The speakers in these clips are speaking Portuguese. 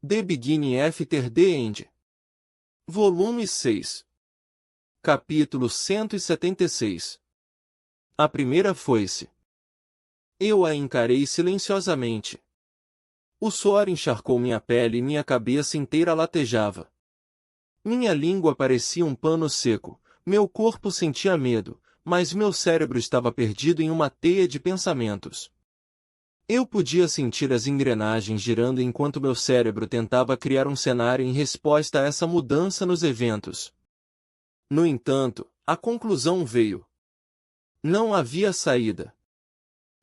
The Beginning After the End. Volume 6. Capítulo 176. A primeira foice. Eu a encarei silenciosamente. O suor encharcou minha pele e minha cabeça inteira latejava. Minha língua parecia um pano seco, meu corpo sentia medo, mas meu cérebro estava perdido em uma teia de pensamentos. Eu podia sentir as engrenagens girando enquanto meu cérebro tentava criar um cenário em resposta a essa mudança nos eventos. No entanto, a conclusão veio. Não havia saída.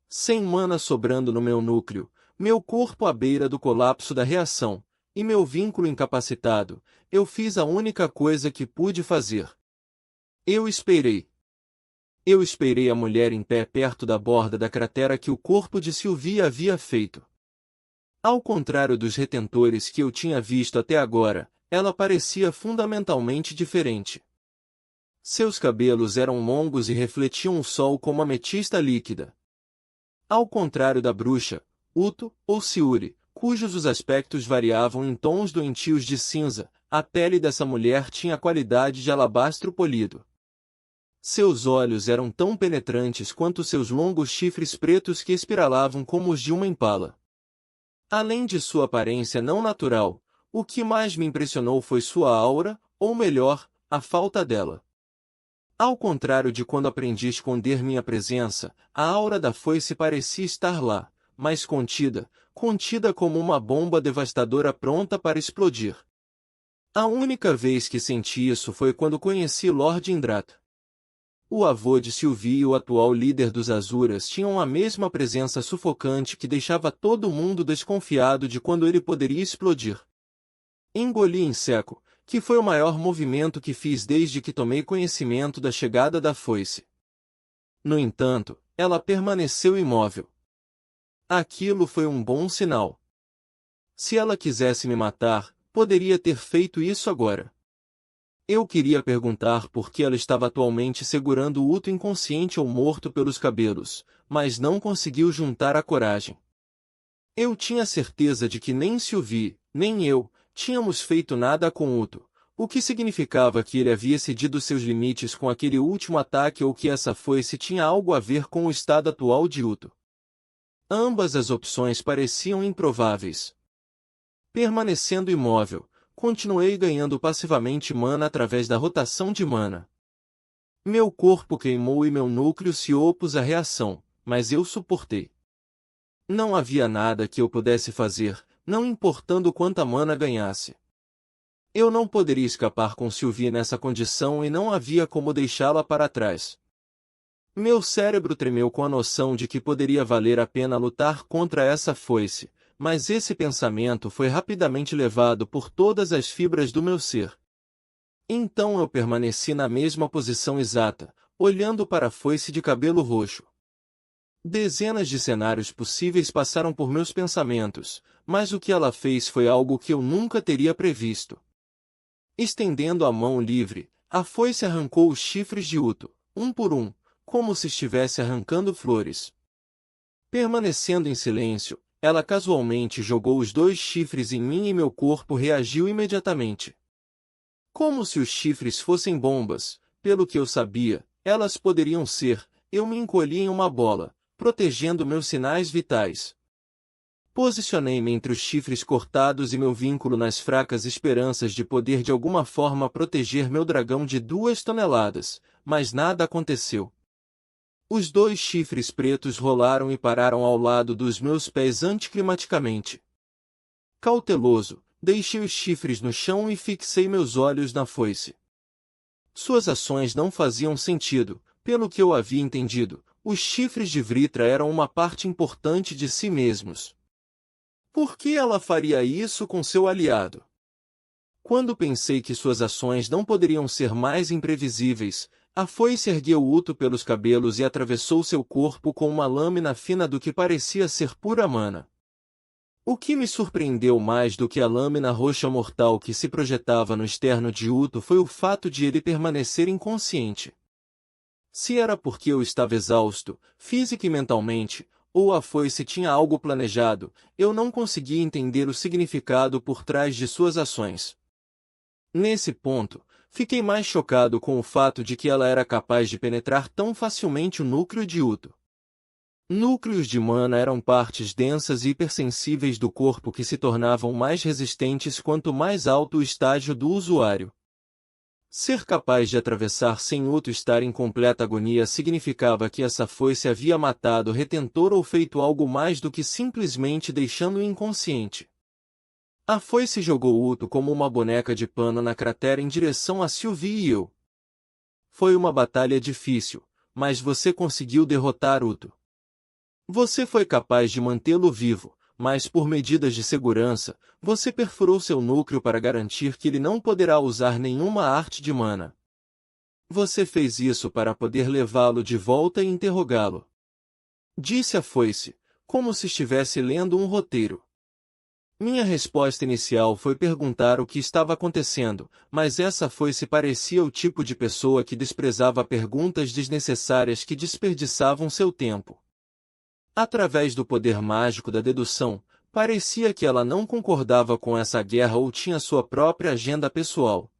Sem mana sobrando no meu núcleo, meu corpo à beira do colapso da reação, e meu vínculo incapacitado, eu fiz a única coisa que pude fazer. Eu esperei. Eu esperei a mulher em pé perto da borda da cratera que o corpo de Sylvia havia feito. Ao contrário dos retentores que eu tinha visto até agora, ela parecia fundamentalmente diferente. Seus cabelos eram longos e refletiam o sol como ametista líquida. Ao contrário da bruxa, Uto, ou Siuri, cujos os aspectos variavam em tons doentios de cinza, a pele dessa mulher tinha a qualidade de alabastro polido. Seus olhos eram tão penetrantes quanto seus longos chifres pretos que espiralavam como os de uma impala. Além de sua aparência não natural, o que mais me impressionou foi sua aura, ou melhor, a falta dela. Ao contrário de quando aprendi a esconder minha presença, a aura da foice parecia estar lá, mas contida como uma bomba devastadora pronta para explodir. A única vez que senti isso foi quando conheci Lord Indrata. O avô de Sylvie e o atual líder dos Azuras tinham a mesma presença sufocante que deixava todo mundo desconfiado de quando ele poderia explodir. Engoli em seco, que foi o maior movimento que fiz desde que tomei conhecimento da chegada da foice. No entanto, ela permaneceu imóvel. Aquilo foi um bom sinal. Se ela quisesse me matar, poderia ter feito isso agora. Eu queria perguntar por que ela estava atualmente segurando o Uto inconsciente ou morto pelos cabelos, mas não conseguiu juntar a coragem. Eu tinha certeza de que nem Sylvie, nem eu, tínhamos feito nada com Uto, o que significava que ele havia cedido seus limites com aquele último ataque ou que essa foice tinha algo a ver com o estado atual de Uto. Ambas as opções pareciam improváveis. Permanecendo imóvel, continuei ganhando passivamente mana através da rotação de mana. Meu corpo queimou e meu núcleo se opôs à reação, mas eu suportei. Não havia nada que eu pudesse fazer, não importando quanta mana ganhasse. Eu não poderia escapar com Sylvie nessa condição e não havia como deixá-la para trás. Meu cérebro tremeu com a noção de que poderia valer a pena lutar contra essa foice, mas esse pensamento foi rapidamente levado por todas as fibras do meu ser. Então eu permaneci na mesma posição exata, olhando para a foice de cabelo roxo. Dezenas de cenários possíveis passaram por meus pensamentos, mas o que ela fez foi algo que eu nunca teria previsto. Estendendo a mão livre, a foice arrancou os chifres de Uto, um por um, como se estivesse arrancando flores. Permanecendo em silêncio, ela casualmente jogou os 2 chifres em mim e meu corpo reagiu imediatamente. Como se os chifres fossem bombas, pelo que eu sabia, elas poderiam ser, eu me encolhi em uma bola, protegendo meus sinais vitais. Posicionei-me entre os chifres cortados e meu vínculo nas fracas esperanças de poder de alguma forma proteger meu dragão de 2 toneladas, mas nada aconteceu. Os 2 chifres pretos rolaram e pararam ao lado dos meus pés anticlimaticamente. Cauteloso, deixei os chifres no chão e fixei meus olhos na foice. Suas ações não faziam sentido, pelo que eu havia entendido, os chifres de Vritra eram uma parte importante de si mesmos. Por que ela faria isso com seu aliado? Quando pensei que suas ações não poderiam ser mais imprevisíveis, a foice ergueu o Uto pelos cabelos e atravessou seu corpo com uma lâmina fina do que parecia ser pura mana. O que me surpreendeu mais do que a lâmina roxa mortal que se projetava no externo de Uto foi o fato de ele permanecer inconsciente. Se era porque eu estava exausto, física e mentalmente, ou a foice tinha algo planejado, eu não conseguia entender o significado por trás de suas ações. Nesse ponto, fiquei mais chocado com o fato de que ela era capaz de penetrar tão facilmente o núcleo de Uto. Núcleos de mana eram partes densas e hipersensíveis do corpo que se tornavam mais resistentes quanto mais alto o estágio do usuário. Ser capaz de atravessar sem Uto estar em completa agonia significava que essa foice havia matado o retentor ou feito algo mais do que simplesmente deixando-o inconsciente. A foice jogou Uto como uma boneca de pano na cratera em direção a Sylvie e eu. Foi uma batalha difícil, mas você conseguiu derrotar Uto. Você foi capaz de mantê-lo vivo, mas por medidas de segurança, você perfurou seu núcleo para garantir que ele não poderá usar nenhuma arte de mana. Você fez isso para poder levá-lo de volta e interrogá-lo. Disse a foice, como se estivesse lendo um roteiro. Minha resposta inicial foi perguntar o que estava acontecendo, mas essa foice parecia o tipo de pessoa que desprezava perguntas desnecessárias que desperdiçavam seu tempo. Através do poder mágico da dedução, parecia que ela não concordava com essa guerra ou tinha sua própria agenda pessoal.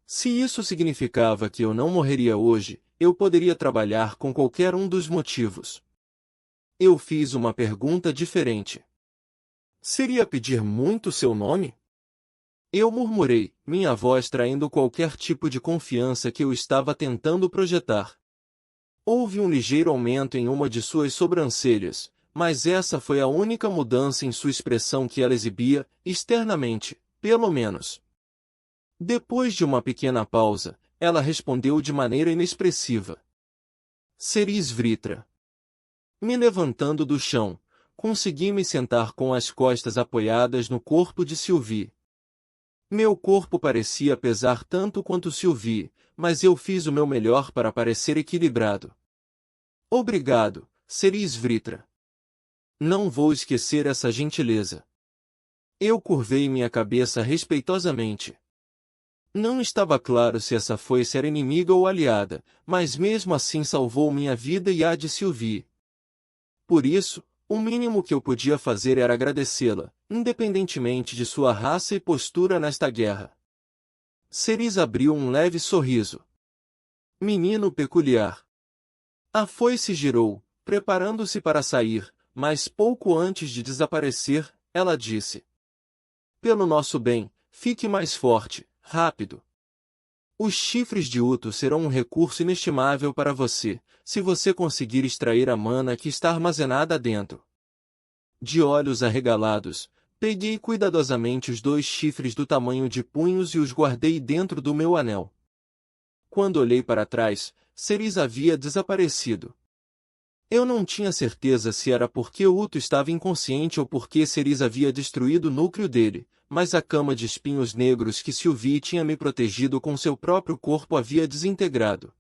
Se isso significava que eu não morreria hoje, eu poderia trabalhar com qualquer um dos motivos. Eu fiz uma pergunta diferente. Seria pedir muito seu nome? Eu murmurei, minha voz traindo qualquer tipo de confiança que eu estava tentando projetar. Houve um ligeiro aumento em uma de suas sobrancelhas, mas essa foi a única mudança em sua expressão que ela exibia, externamente, pelo menos. Depois de uma pequena pausa, ela respondeu de maneira inexpressiva. Ceris Vritra. Me levantando do chão, consegui me sentar com as costas apoiadas no corpo de Sylvie. Meu corpo parecia pesar tanto quanto Sylvie, mas eu fiz o meu melhor para parecer equilibrado. Obrigado, Ceris Vritra. Não vou esquecer essa gentileza. Eu curvei minha cabeça respeitosamente. Não estava claro se essa foice era inimiga ou aliada, mas mesmo assim salvou minha vida e a de Sylvie. Por isso, o mínimo que eu podia fazer era agradecê-la, independentemente de sua raça e postura nesta guerra. Ceris abriu um leve sorriso. Menino peculiar. A foice girou, preparando-se para sair, mas pouco antes de desaparecer, ela disse: Pelo nosso bem, fique mais forte, rápido. Os chifres de Uto serão um recurso inestimável para você, se você conseguir extrair a mana que está armazenada dentro. De olhos arregalados, peguei cuidadosamente os 2 chifres do tamanho de punhos e os guardei dentro do meu anel. Quando olhei para trás, Ceris havia desaparecido. Eu não tinha certeza se era porque Uto estava inconsciente ou porque Ceris havia destruído o núcleo dele, mas a cama de espinhos negros que Sylvie tinha me protegido com seu próprio corpo havia desintegrado.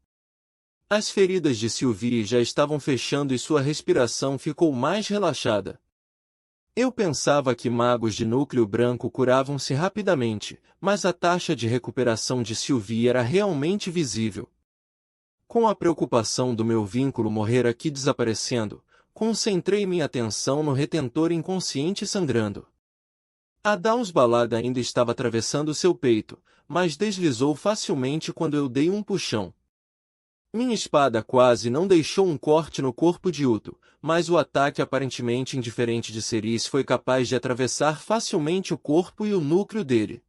As feridas de Sylvie já estavam fechando e sua respiração ficou mais relaxada. Eu pensava que magos de núcleo branco curavam-se rapidamente, mas a taxa de recuperação de Sylvie era realmente visível. Com a preocupação do meu vínculo morrer aqui desaparecendo, concentrei minha atenção no retentor inconsciente sangrando. A Downsbalada ainda estava atravessando seu peito, mas deslizou facilmente quando eu dei um puxão. Minha espada quase não deixou um corte no corpo de Uto, mas o ataque aparentemente indiferente de Ceris foi capaz de atravessar facilmente o corpo e o núcleo dele.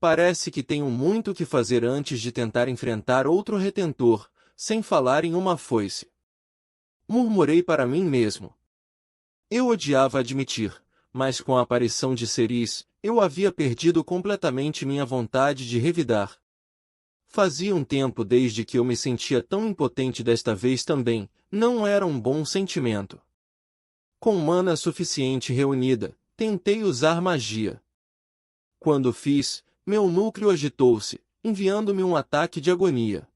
Parece que tenho muito o que fazer antes de tentar enfrentar outro retentor, sem falar em uma foice. Murmurei para mim mesmo. Eu odiava admitir, mas com a aparição de Ceris, eu havia perdido completamente minha vontade de revidar. Fazia um tempo desde que eu me sentia tão impotente desta vez também, não era um bom sentimento. Com mana suficiente reunida, tentei usar magia. Quando fiz, meu núcleo agitou-se, enviando-me um ataque de agonia.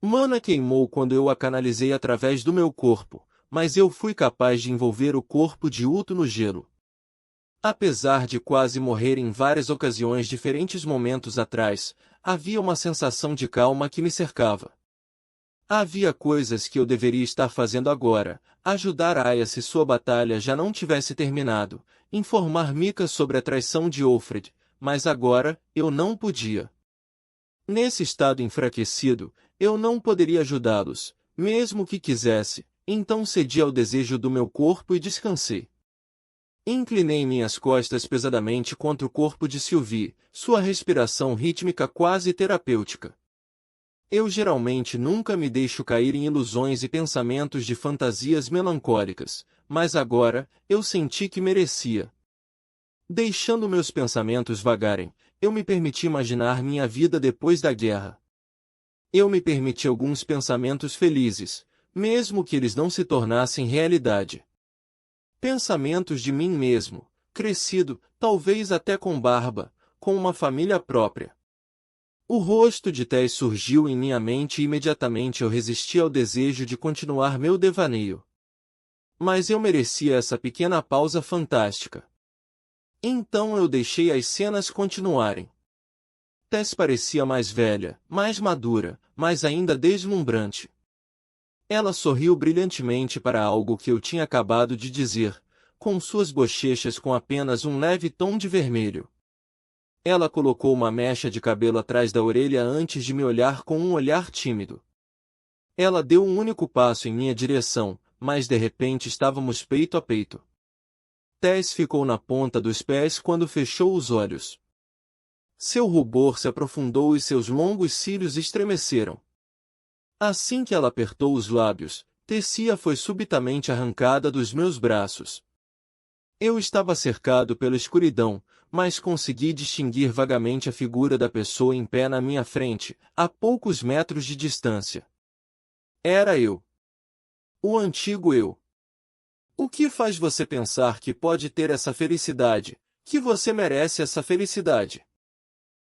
Mana queimou quando eu a canalizei através do meu corpo, mas eu fui capaz de envolver o corpo de Uto no gelo. Apesar de quase morrer em várias ocasiões diferentes momentos atrás, havia uma sensação de calma que me cercava. Havia coisas que eu deveria estar fazendo agora: ajudar Aya se sua batalha já não tivesse terminado, informar Mika sobre a traição de Offred, mas agora, eu não podia. Nesse estado enfraquecido, eu não poderia ajudá-los, mesmo que quisesse, então cedi ao desejo do meu corpo e descansei. Inclinei minhas costas pesadamente contra o corpo de Sylvie, sua respiração rítmica quase terapêutica. Eu geralmente nunca me deixo cair em ilusões e pensamentos de fantasias melancólicas, mas agora, eu senti que merecia. Deixando meus pensamentos vagarem, eu me permiti imaginar minha vida depois da guerra. Eu me permiti alguns pensamentos felizes, mesmo que eles não se tornassem realidade. Pensamentos de mim mesmo, crescido, talvez até com barba, com uma família própria. O rosto de Tess surgiu em minha mente e imediatamente eu resisti ao desejo de continuar meu devaneio. Mas eu merecia essa pequena pausa fantástica. Então eu deixei as cenas continuarem. Tess parecia mais velha, mais madura, mas ainda deslumbrante. Ela sorriu brilhantemente para algo que eu tinha acabado de dizer, com suas bochechas com apenas um leve tom de vermelho. Ela colocou uma mecha de cabelo atrás da orelha antes de me olhar com um olhar tímido. Ela deu um único passo em minha direção, mas de repente estávamos peito a peito. Tess ficou na ponta dos pés quando fechou os olhos. Seu rubor se aprofundou e seus longos cílios estremeceram. Assim que ela apertou os lábios, Tessia foi subitamente arrancada dos meus braços. Eu estava cercado pela escuridão, mas consegui distinguir vagamente a figura da pessoa em pé na minha frente, a poucos metros de distância. Era eu. O antigo eu. O que faz você pensar que pode ter essa felicidade, que você merece essa felicidade?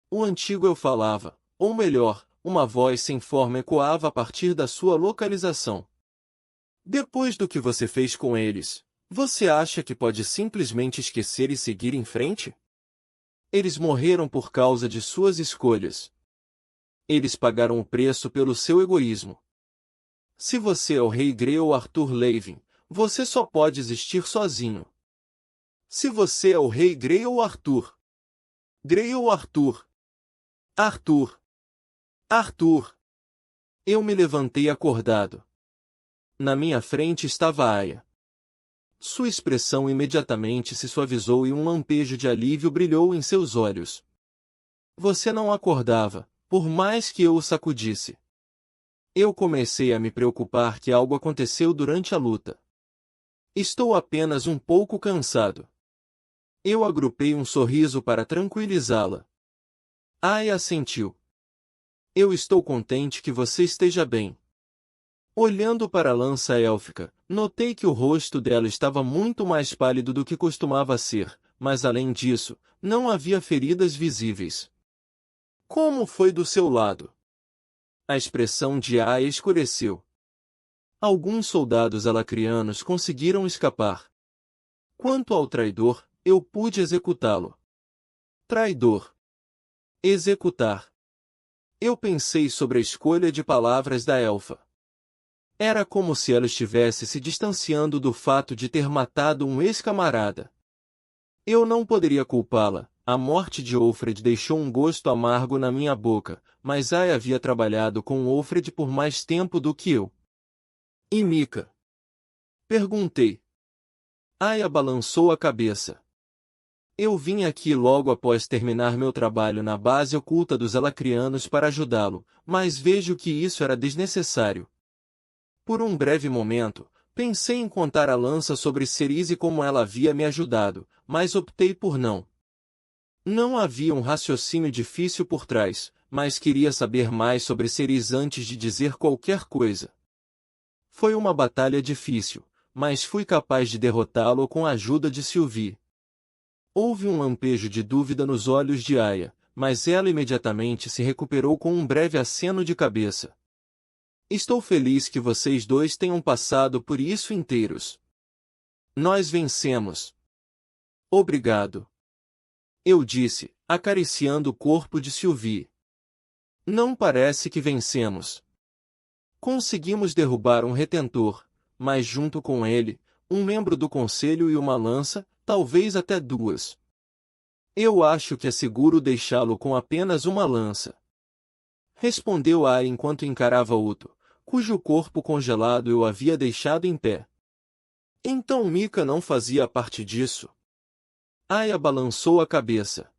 O antigo eu falava, ou melhor, uma voz sem forma ecoava a partir da sua localização. Depois do que você fez com eles, você acha que pode simplesmente esquecer e seguir em frente? Eles morreram por causa de suas escolhas. Eles pagaram o preço pelo seu egoísmo. Se você é o Rei Grey ou Arthur Levin, você só pode existir sozinho. Se você é o Rei Grey ou Arthur. Grey ou Arthur. Arthur. Arthur. Eu me levantei acordado. Na minha frente estava Aya. Sua expressão imediatamente se suavizou e um lampejo de alívio brilhou em seus olhos. Você não acordava, por mais que eu o sacudisse. Eu comecei a me preocupar que algo aconteceu durante a luta. Estou apenas um pouco cansado. Eu agrupei um sorriso para tranquilizá-la. Aya assentiu. Eu estou contente que você esteja bem. Olhando para a lança élfica, notei que o rosto dela estava muito mais pálido do que costumava ser, mas além disso, não havia feridas visíveis. Como foi do seu lado? A expressão de Aya escureceu. Alguns soldados alacrianos conseguiram escapar. Quanto ao traidor, eu pude executá-lo. Traidor. Executar. Eu pensei sobre a escolha de palavras da elfa. Era como se ela estivesse se distanciando do fato de ter matado um ex-camarada. Eu não poderia culpá-la. A morte de Offred deixou um gosto amargo na minha boca, mas Aya havia trabalhado com Offred por mais tempo do que eu. E Mika? Perguntei. Aya balançou a cabeça. Eu vim aqui logo após terminar meu trabalho na base oculta dos Alacrianos para ajudá-lo, mas vejo que isso era desnecessário. Por um breve momento, pensei em contar a lança sobre Cerise como ela havia me ajudado, mas optei por não. Não havia um raciocínio difícil por trás, mas queria saber mais sobre Cerise antes de dizer qualquer coisa. Foi uma batalha difícil, mas fui capaz de derrotá-lo com a ajuda de Sylvie. Houve um lampejo de dúvida nos olhos de Aya, mas ela imediatamente se recuperou com um breve aceno de cabeça. Estou feliz que vocês dois tenham passado por isso inteiros. Nós vencemos. Obrigado. Eu disse, acariciando o corpo de Sylvie. Não parece que vencemos. Conseguimos derrubar um retentor, mas junto com ele, um membro do conselho e uma lança, talvez até duas. Eu acho que é seguro deixá-lo com apenas uma lança. Respondeu Aya enquanto encarava Uto, cujo corpo congelado eu havia deixado em pé. Então Mika não fazia parte disso? Aya balançou a cabeça.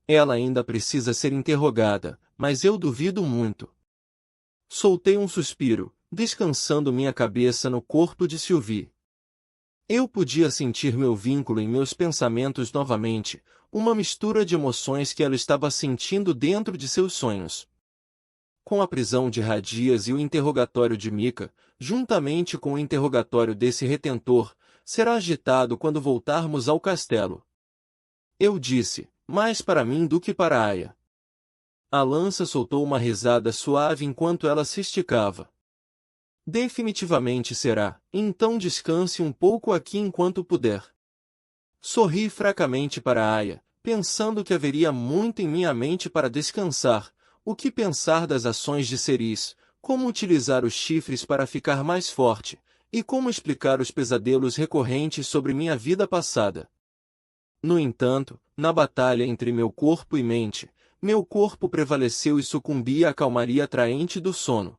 Ela ainda precisa ser interrogada, mas eu duvido muito. Soltei um suspiro, descansando minha cabeça no corpo de Sylvie. Eu podia sentir meu vínculo em meus pensamentos novamente, uma mistura de emoções que ela estava sentindo dentro de seus sonhos. Com a prisão de Radias e o interrogatório de Mika, juntamente com o interrogatório desse retentor, será agitado quando voltarmos ao castelo. Eu disse, mais para mim do que para Aya. A lança soltou uma risada suave enquanto ela se esticava. Definitivamente será, então descanse um pouco aqui enquanto puder. Sorri fracamente para Aya, pensando que haveria muito em minha mente para descansar, o que pensar das ações de Ceris, como utilizar os chifres para ficar mais forte, e como explicar os pesadelos recorrentes sobre minha vida passada. No entanto, na batalha entre meu corpo e mente, meu corpo prevaleceu e sucumbi à calmaria atraente do sono.